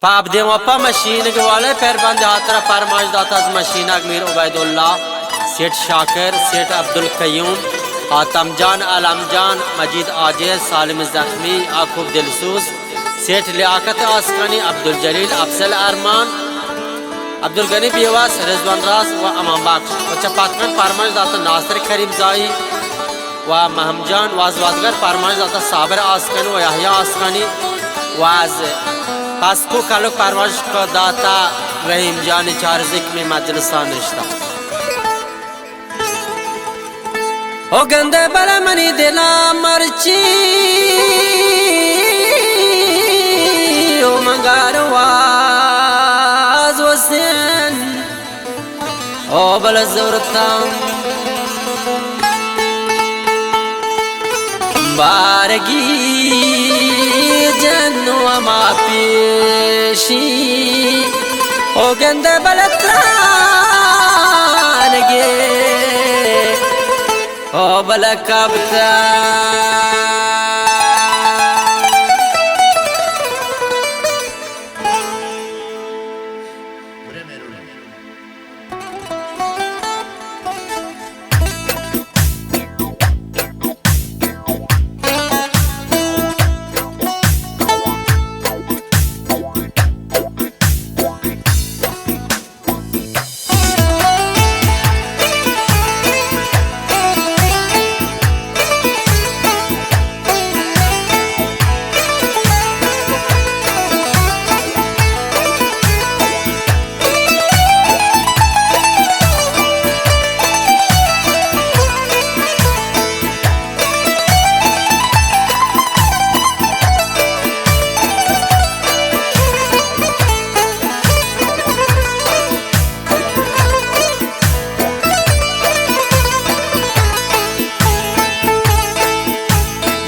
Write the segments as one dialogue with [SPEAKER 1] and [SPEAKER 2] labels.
[SPEAKER 1] पाप देवप्पा मशीन के वाले पैर बंद हाथरा फरमाइश दाता मशीन अमीर उबैदुल्ला सेठ शाकिर सेठ अब्दुल कयूम आतमजान अलमजान मजीद आजिज सालिम जख्मी आखूब दिलसूस सेठ लियाकत आसकानी अब्दुल जलील अफसल अरमान अब्दुल गनी बेवास रिजवान रास व अमाम बख्श व चपातकन फरमाइश दाता नासिर करीम जाई व महमजान वाजवादगर फरमाइश दाता साबिर आसकानी व याहिया आसकानी वाज पासको कालो फरमाइश का दाता रहीम जान चारजिक में मजलिसान रिश्ता ओ गंदे बला मनी दिला मरची ओ मंगारवाज वसन ओ बल ज़रूरतम बारगी जन्नो अमा पेशी ओ गंदे बलत्रान गे ओ बलकबता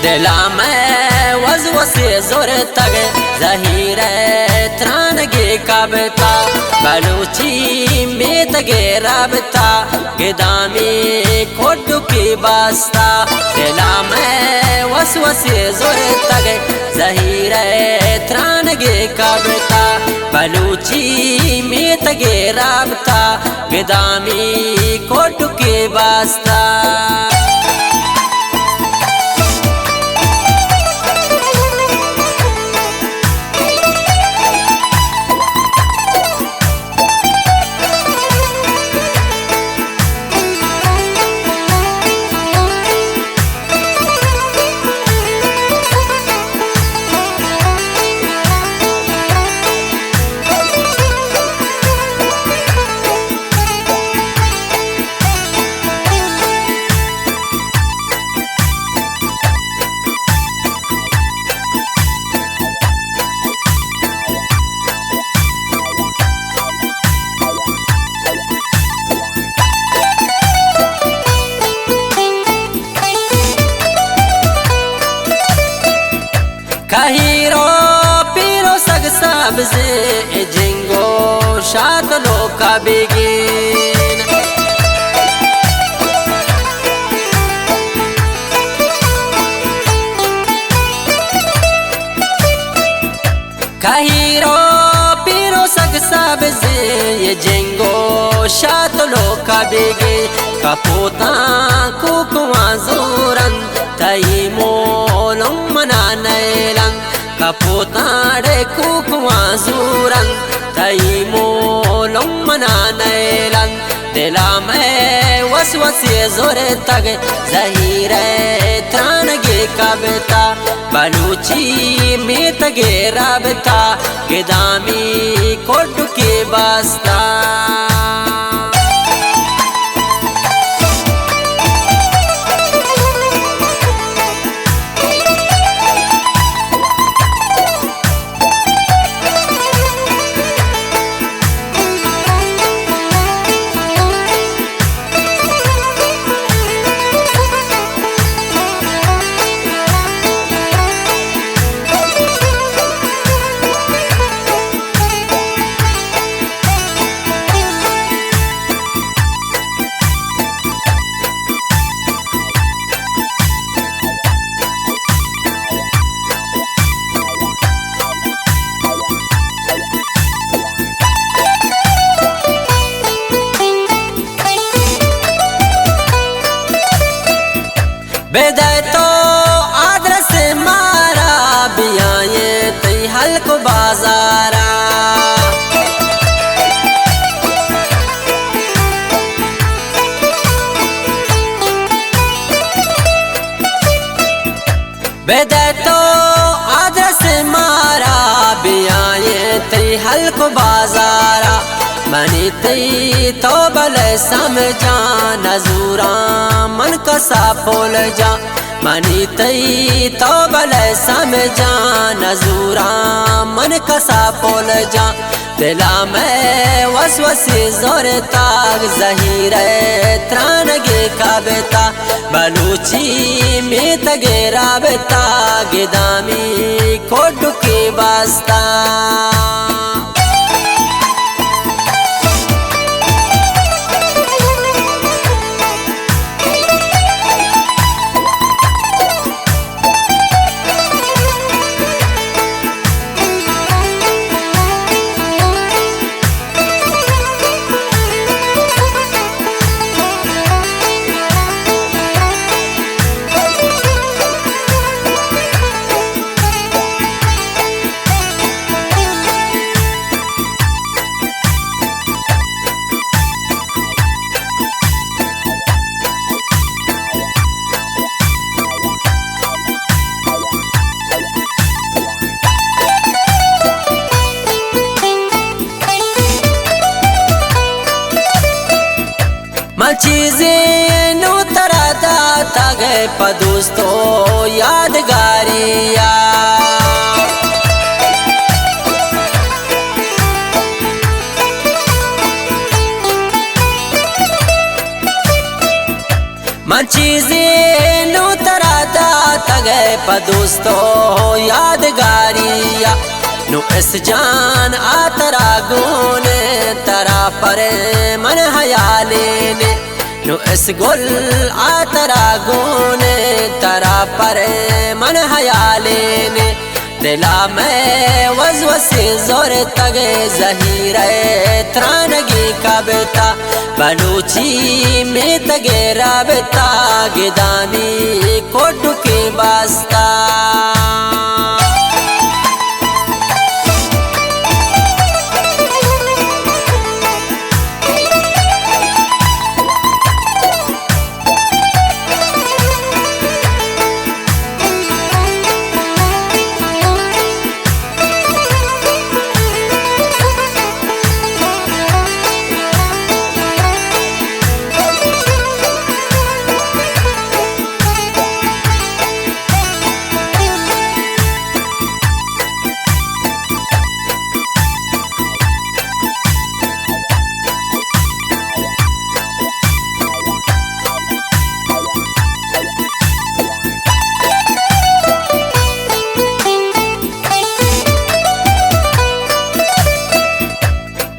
[SPEAKER 1] दिला में वज़वसे जोर तग ज़हीर त्रान गे काबता बलूची में तगे राबता गिदामी खोटू की बास्ता दिला में वज़वसे जोर तग ज़हीर त्रान गे काबता बलूची में तगे राबता गिदामी खोटू की बास्ता कहीरो पीरो सग सबसे जिंगो शाद लो का बेगिन कहीरो पीरो सग सबसे जिंगो शाद लो का बेगे कपोता कुकुआ जोरन तई मोलम मना नैलन कपोताड़े कुकुआ जोरन तई मोलम मना नैलन दिला में वसवसे जोर तग ज़हीर त्रान गे कबता बलूची में तगे राबता गिदामी कोट के बास्ता बेदय तो आदरस मारा बियाए तई हल्क बाजारा बेदय तो आदरस मारा बियाए तई हल्क बाजारा मनी तई तो बल समझा नजूरा मन कसा फोल जा मनी तई तो बल समझा नजूरा मन कसा फोल जा दिला में वसवसे जोर ताग जहीर त्रान गे काबेता बलूची में तगे राबता गिदामी कोडु के वास्ता चीजें नो तरादा तगे पदोस्तो यादगारिया मन चीजें नो तरादा तगे पदोस्तो यादगारिया नो इस जान आतरा गोने तरा परे मन हयाले ने नो इस गुल आतरा गोने तरा परे मन हयाले ने दिला में वसवसे जोर तगे जहीर त्रानगी काबेता बलूची में तगे राबता गिदामी कोटु के वास्ता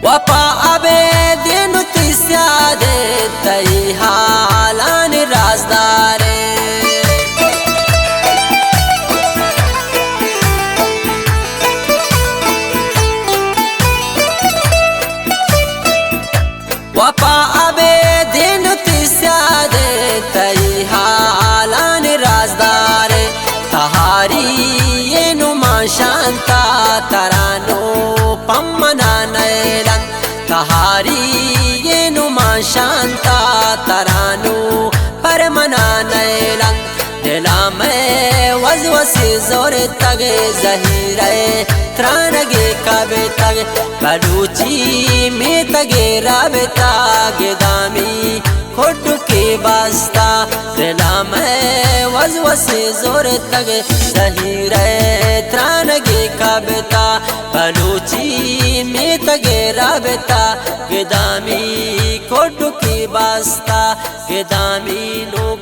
[SPEAKER 1] वपा अबे दिन तिस्यादे तई हालान राजदारे वपा अबे दिन तिस्यादे तई हालान राजदारे तहारी ये नुमा शांता तरानो पम्मना नैलन तहारी ये नुमा शांता तरानो परमना नैलन दिला में वसवसे जोर तगे जहीर त्रानगे काबे तगे बलूची में तगे राबता गिदामी खोटू के वास्ता दिला में वसवसे जोर तगे जहीर त्रानगे काबेता बलूची में तगे राबता गिदामी खोटू के वास्ता गिदामी नो